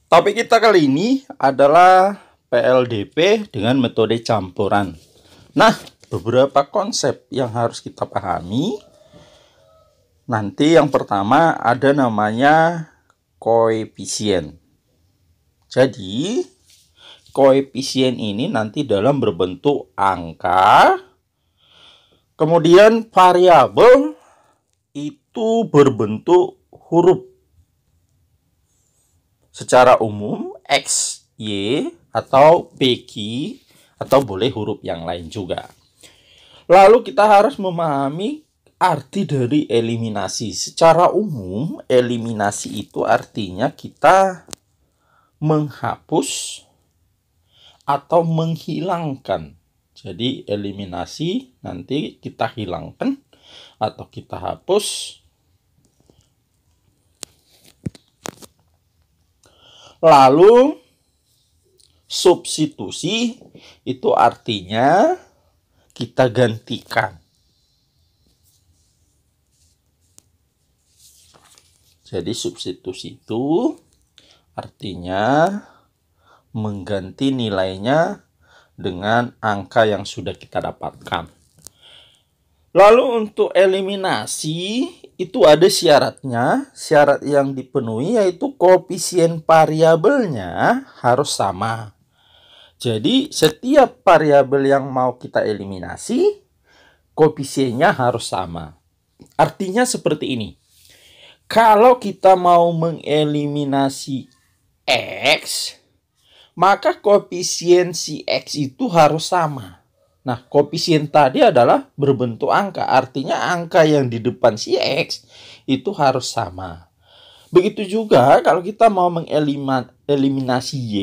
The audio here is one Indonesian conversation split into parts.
Topik kita kali ini adalah PLDP dengan metode campuran. Nah, beberapa konsep yang harus kita pahami. Nanti yang pertama ada namanya koefisien. Jadi, koefisien ini nanti dalam berbentuk angka. Kemudian variabel itu berbentuk huruf. Secara umum X, Y, atau PQ, atau boleh huruf yang lain juga. Lalu kita harus memahami arti dari eliminasi. Secara umum, eliminasi itu artinya kita menghapus atau menghilangkan. Jadi eliminasi nanti kita hilangkan atau kita hapus. Lalu substitusi itu artinya kita gantikan. Jadi substitusi itu artinya mengganti nilainya dengan angka yang sudah kita dapatkan. Lalu untuk eliminasi itu ada syaratnya. Syarat yang dipenuhi yaitu koefisien variabelnya harus sama. Jadi setiap variabel yang mau kita eliminasi, koefisiennya harus sama. Artinya seperti ini. Kalau kita mau mengeliminasi X, maka koefisien si X itu harus sama. Nah, koefisien tadi adalah berbentuk angka. Artinya angka yang di depan si X itu harus sama. Begitu juga kalau kita mau mengeliminasi Y,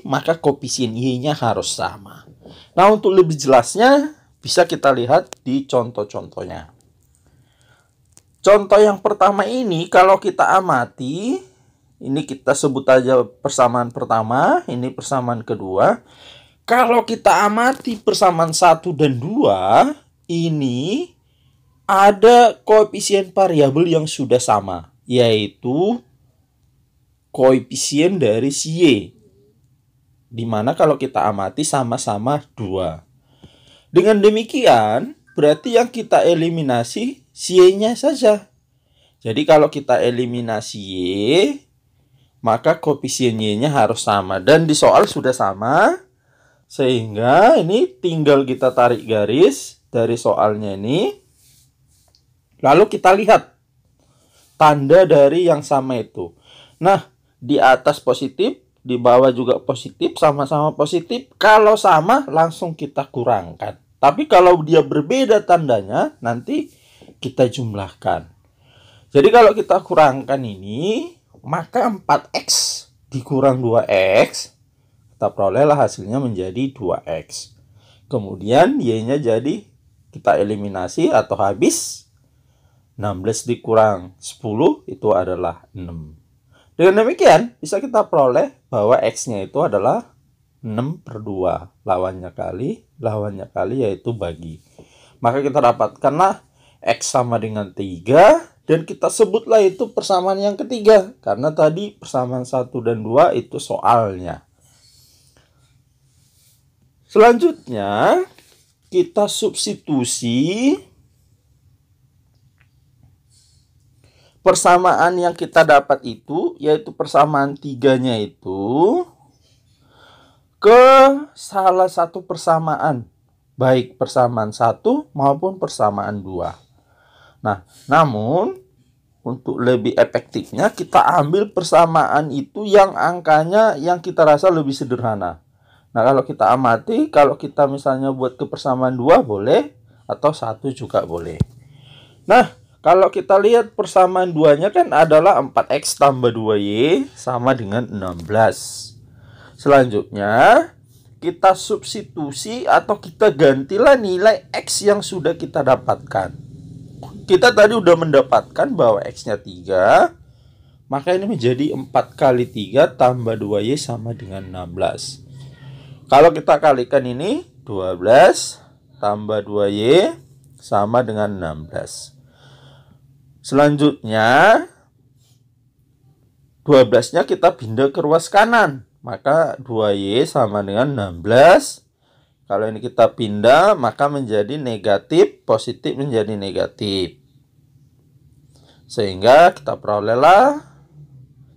maka koefisien Y-nya harus sama. Nah, untuk lebih jelasnya bisa kita lihat di contoh-contohnya. Contoh yang pertama ini kalau kita amati, ini kita sebut aja persamaan pertama, ini persamaan kedua. Kalau kita amati persamaan 1 dan 2, ini ada koefisien variabel yang sudah sama, yaitu koefisien dari si Y. Dimana kalau kita amati sama-sama 2. Dengan demikian, berarti yang kita eliminasi si Y-nya saja. Jadi kalau kita eliminasi Y, maka koefisien Y-nya harus sama. Dan di soal sudah sama. Sehingga ini tinggal kita tarik garis dari soalnya ini. Lalu kita lihat tanda dari yang sama itu. Nah, di atas positif, di bawah juga positif, sama-sama positif. Kalau sama, langsung kita kurangkan. Tapi kalau dia berbeda tandanya, nanti kita jumlahkan. Jadi kalau kita kurangkan ini, maka 4X dikurang 2X, kita perolehlah hasilnya menjadi 2X. Kemudian Y-nya jadi kita eliminasi atau habis. 16 dikurang 10 itu adalah 6. Dengan demikian bisa kita peroleh bahwa X-nya itu adalah 6/2. Lawannya kali yaitu bagi. Maka kita dapatkanlah X sama dengan 3. Dan kita sebutlah itu persamaan yang ketiga. Karena tadi persamaan 1 dan 2 itu soalnya. Selanjutnya, kita substitusi persamaan yang kita dapat itu, yaitu persamaan 3-nya itu, ke salah satu persamaan. Baik persamaan 1 maupun persamaan 2. Nah, namun, untuk lebih efektifnya, kita ambil persamaan itu yang angkanya yang kita rasa lebih sederhana. Nah, kalau kita amati, kalau kita misalnya buat ke persamaan 2 boleh, atau 1 juga boleh. Nah, kalau kita lihat persamaan 2-nya kan adalah 4X tambah 2Y sama dengan 16. Selanjutnya, kita substitusi atau kita gantilah nilai X yang sudah kita dapatkan. Kita tadi udah mendapatkan bahwa X-nya 3, maka ini menjadi 4 kali 3 tambah 2Y sama dengan 16. Kalau kita kalikan ini 12 tambah 2Y sama dengan 16. Selanjutnya 12-nya kita pindah ke ruas kanan. Maka 2Y sama dengan 16. Kalau ini kita pindah, maka menjadi negatif, positif menjadi negatif. Sehingga kita perolehlah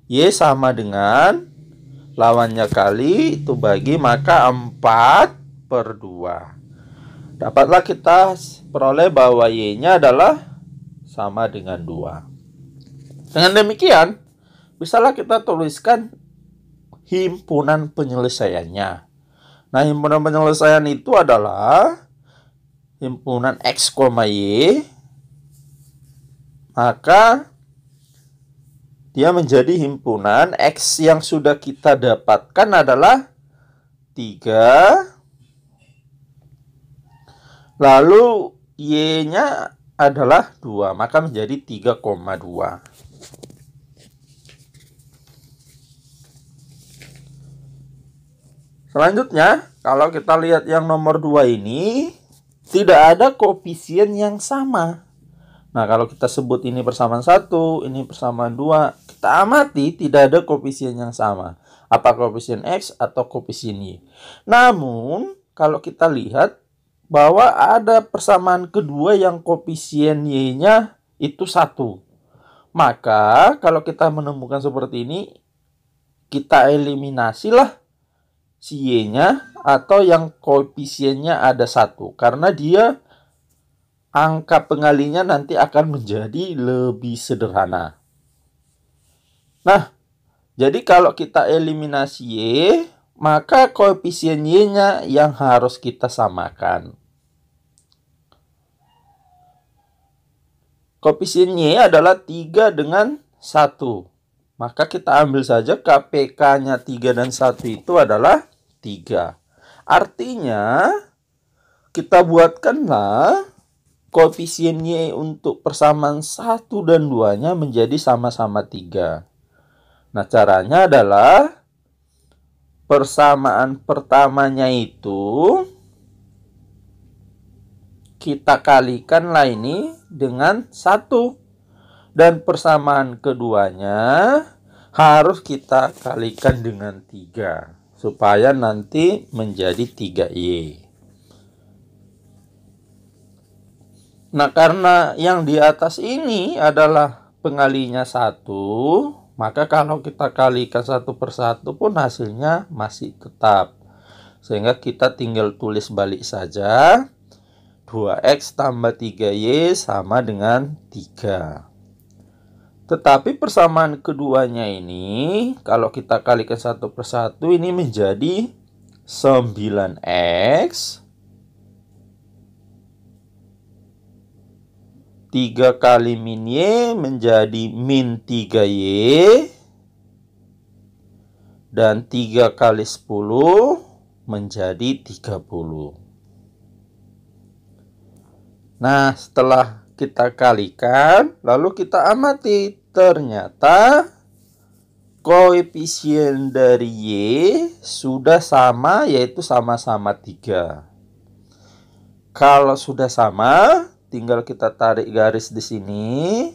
Y sama dengan lawannya kali itu bagi, maka 4/2. Dapatlah kita peroleh bahwa Y-nya adalah sama dengan 2. Dengan demikian, bisalah kita tuliskan himpunan penyelesaiannya. Nah, himpunan penyelesaian itu adalah himpunan X, Y, maka dia menjadi himpunan X yang sudah kita dapatkan adalah 3. Lalu Y-nya adalah 2, maka menjadi 3,2. Selanjutnya, kalau kita lihat yang nomor 2 ini, tidak ada koefisien yang sama. Nah, kalau kita sebut ini persamaan 1, ini persamaan 2, kita amati tidak ada koefisien yang sama. Apa koefisien X atau koefisien Y. Namun, kalau kita lihat bahwa ada persamaan kedua yang koefisien Y-nya itu 1. Maka, kalau kita menemukan seperti ini, kita eliminasilah si Y-nya atau yang koefisiennya ada 1. Karena dia angka pengalinya nanti akan menjadi lebih sederhana. Nah, jadi kalau kita eliminasi Y, maka koefisien Y-nya yang harus kita samakan. Koefisien Y adalah 3 dengan 1. Maka kita ambil saja KPK-nya 3 dan 1 itu adalah 3. Artinya, kita buatkanlah koefisien Y untuk persamaan 1 dan 2-nya menjadi sama-sama 3. Nah, caranya adalah persamaan pertamanya itu kita kalikanlah ini dengan 1. Dan persamaan keduanya harus kita kalikan dengan 3. Supaya nanti menjadi 3Y. Nah, karena yang di atas ini adalah pengalinya 1, maka kalau kita kalikan 1/1 pun hasilnya masih tetap. Sehingga kita tinggal tulis balik saja. 2X tambah 3Y sama dengan 3. Tetapi persamaan keduanya ini, kalau kita kalikan 1/1, ini menjadi 9X. 3 kali min Y menjadi min 3Y. Dan 3 kali 10 menjadi 30. Nah, setelah kita kalikan, lalu kita amati. Ternyata koefisien dari Y sudah sama, yaitu sama-sama 3. Kalau sudah sama, tinggal kita tarik garis di sini.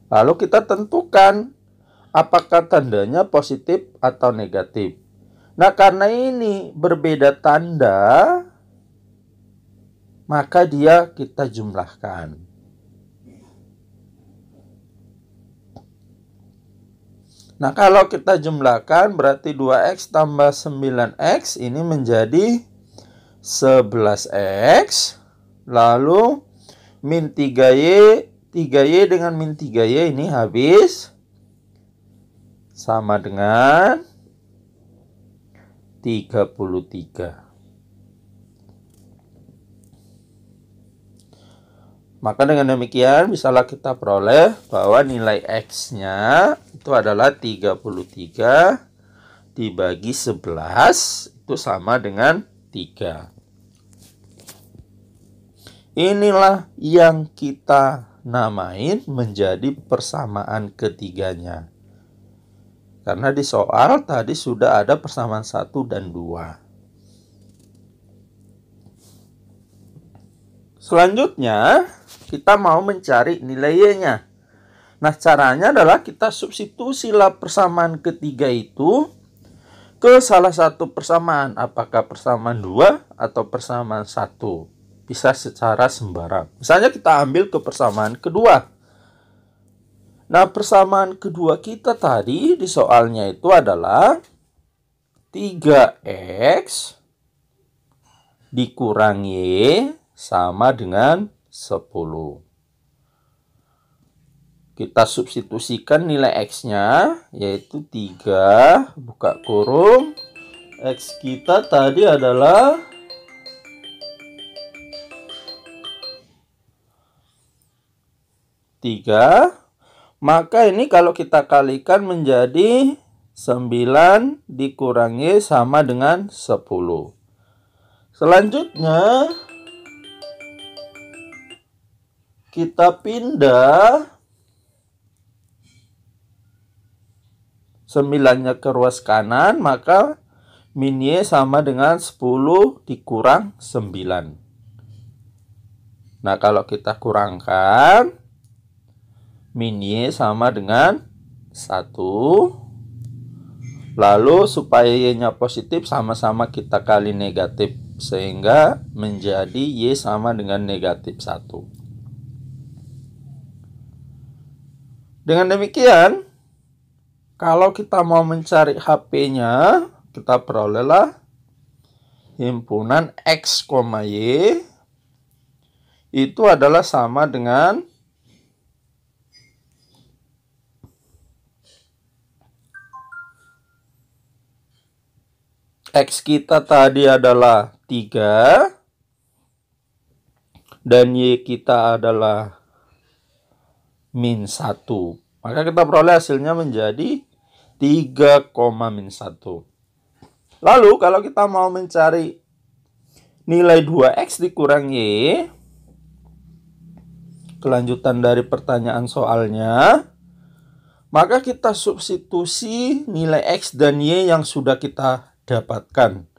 Lalu kita tentukan apakah tandanya positif atau negatif. Nah, karena ini berbeda tanda, maka dia kita jumlahkan. Nah, kalau kita jumlahkan berarti 2X tambah 9X ini menjadi 11X. Lalu min 3Y, 3Y dengan min 3Y ini habis. Sama dengan 33. Maka dengan demikian bisalah kita peroleh bahwa nilai X-nya itu adalah 33 dibagi 11 itu sama dengan 3. Inilah yang kita namain menjadi persamaan ketiganya. Karena di soal tadi sudah ada persamaan 1 dan 2. Selanjutnya, kita mau mencari nilai Y-nya. Nah, caranya adalah kita substitusilah persamaan ketiga itu ke salah satu persamaan. Apakah persamaan 2 atau persamaan 1. Bisa secara sembarang. Misalnya kita ambil ke persamaan kedua. Nah, persamaan kedua kita tadi di soalnya itu adalah 3x dikurang y sama dengan 10. Kita substitusikan nilai x-nya, yaitu 3, buka kurung. X kita tadi adalah 3. Maka ini kalau kita kalikan menjadi 9 dikurangi sama dengan 10. Selanjutnya kita pindah 9-nya ke ruas kanan, maka min y sama dengan 10 dikurang 9. Nah, kalau kita kurangkan, min y sama dengan 1. Lalu supaya y-nya positif, sama-sama kita kali negatif, sehingga menjadi y sama dengan negatif 1. Dengan demikian, kalau kita mau mencari HP-nya, kita perolehlah himpunan X, Y itu adalah sama dengan X kita tadi adalah 3 dan Y kita adalah min 1. Maka kita peroleh hasilnya menjadi 3, min 1. Lalu kalau kita mau mencari nilai 2x dikurang y, kelanjutan dari pertanyaan soalnya, maka kita substitusi nilai x dan y yang sudah kita dapatkan.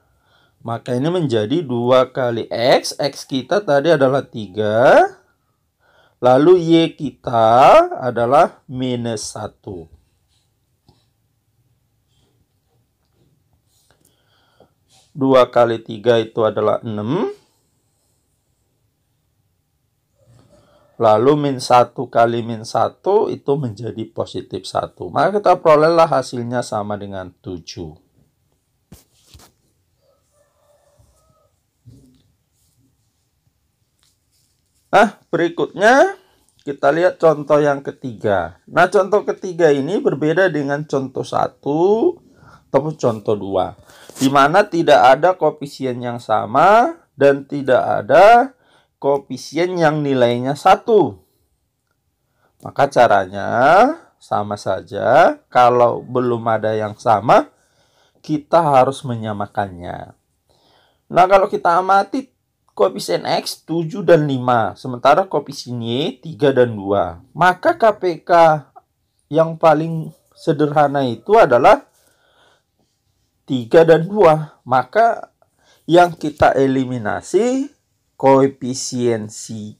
Maka ini menjadi 2 kali x. X kita tadi adalah 3. Lalu y kita adalah minus 1. 2 kali 3 itu adalah 6. Lalu min 1 kali min 1 itu menjadi positif 1. Maka kita perolehlah hasilnya sama dengan 7. Nah, berikutnya kita lihat contoh yang ketiga. Nah, contoh ketiga ini berbeda dengan contoh 1 ataupun contoh 2. Di mana tidak ada koefisien yang sama dan tidak ada koefisien yang nilainya 1. Maka caranya sama saja. Kalau belum ada yang sama, kita harus menyamakannya. Nah, kalau kita amati koefisien X 7 dan 5, sementara koefisien Y 3 dan 2. Maka KPK yang paling sederhana itu adalah 3 dan 2. Maka yang kita eliminasi koefisiensi.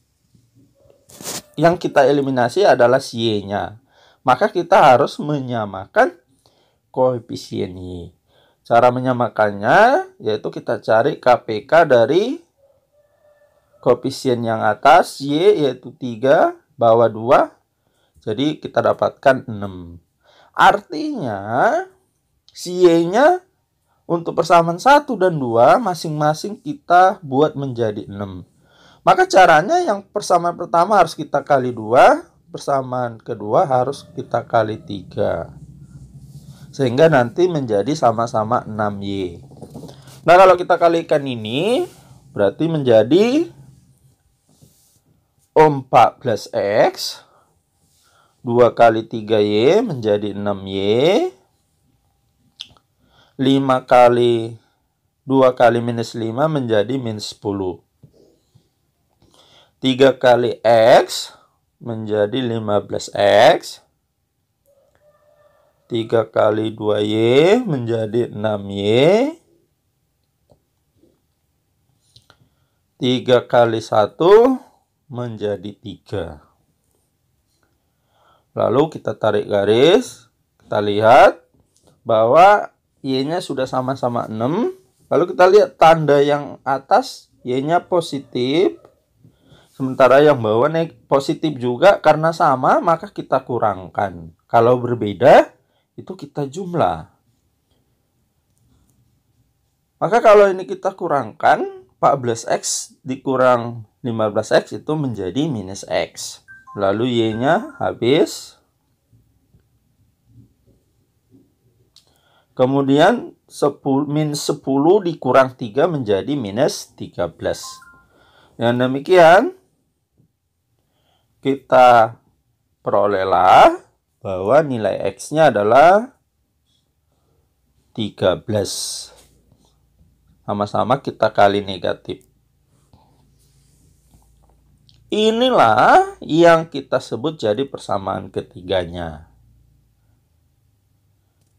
Yang kita eliminasi adalah si Y-nya. Maka kita harus menyamakan koefisien Y. Cara menyamakannya yaitu kita cari KPK dari koefisien yang atas Y yaitu 3, bawah 2. Jadi kita dapatkan 6. Artinya si Y-nya untuk persamaan 1 dan 2 masing-masing kita buat menjadi 6. Maka caranya yang persamaan pertama harus kita kali 2, persamaan kedua harus kita kali 3. Sehingga nanti menjadi sama-sama 6Y. Nah, kalau kita kalikan ini berarti menjadi 14X 2 kali 3Y menjadi 6Y. 5 kali 2 kali minus 5 menjadi minus 10. 3 kali X menjadi 15X. 3 kali 2Y menjadi 6Y. 3 kali 1 menjadi 3. Lalu kita tarik garis, kita lihat bahwa Y-nya sudah sama-sama 6. Lalu kita lihat tanda yang atas, Y-nya positif. Sementara yang bawah positif juga, karena sama maka kita kurangkan. Kalau berbeda, itu kita jumlah. Maka kalau ini kita kurangkan, 14X dikurang 15X itu menjadi minus X. Lalu Y-nya habis. Kemudian min 10 dikurang 3 menjadi minus 13. Dengan demikian, kita perolehlah bahwa nilai X-nya adalah 13. Sama-sama kita kali negatif. Inilah yang kita sebut jadi persamaan ketiganya.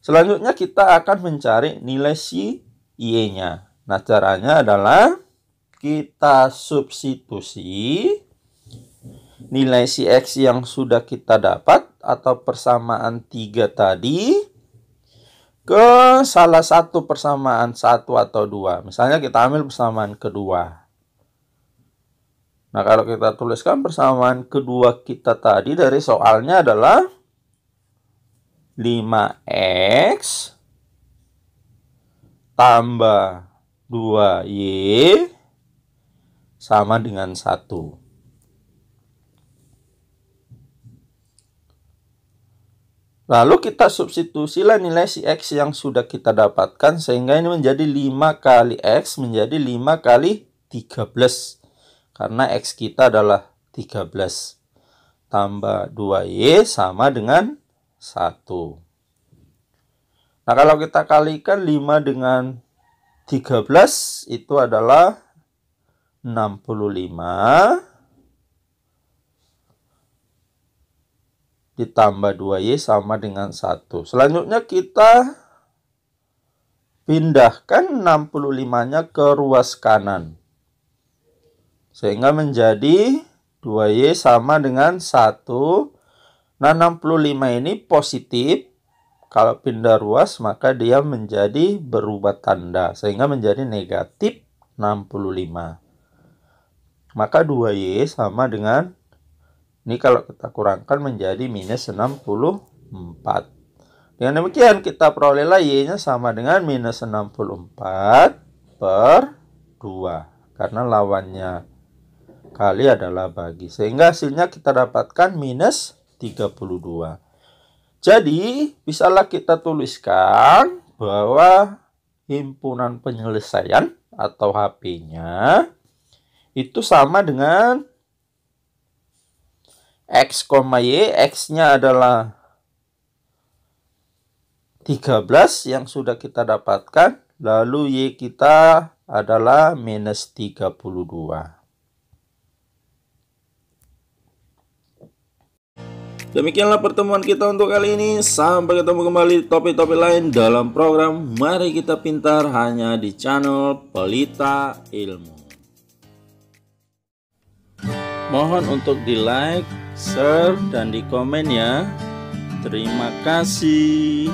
Selanjutnya kita akan mencari nilai si Y-nya. Nah, caranya adalah kita substitusi nilai si X yang sudah kita dapat atau persamaan 3 tadi ke salah satu persamaan 1 atau 2. Misalnya kita ambil persamaan kedua. Nah, kalau kita tuliskan persamaan kedua kita tadi dari soalnya adalah 5X tambah 2Y sama dengan 1. Lalu kita substitusilah nilai si X yang sudah kita dapatkan, sehingga ini menjadi 5 kali X menjadi 5 kali 13. Karena X kita adalah 13. Tambah 2Y sama dengan 1. Nah, kalau kita kalikan 5 dengan 13 itu adalah 65 ditambah 2Y sama dengan 1. Selanjutnya kita pindahkan 65-nya ke ruas kanan. Sehingga menjadi 2Y sama dengan 1. Nah, 65 ini positif. Kalau pindah ruas maka dia menjadi berubah tanda. Sehingga menjadi negatif 65. Maka 2Y sama dengan, ini kalau kita kurangkan menjadi minus 64. Dengan demikian kita perolehlah Y-nya sama dengan minus 64 per 2. Karena lawannya kali adalah bagi. Sehingga hasilnya kita dapatkan minus 32. Jadi, bisalah kita tuliskan bahwa himpunan penyelesaian atau HP-nya itu sama dengan X, Y. X-nya adalah 13 yang sudah kita dapatkan. Lalu Y kita adalah minus 32. Demikianlah pertemuan kita untuk kali ini. Sampai ketemu kembali di topik-topik lain dalam program Mari Kita Pintar hanya di channel Pelita Ilmu. Mohon untuk di like, share, dan di komen ya. Terima kasih.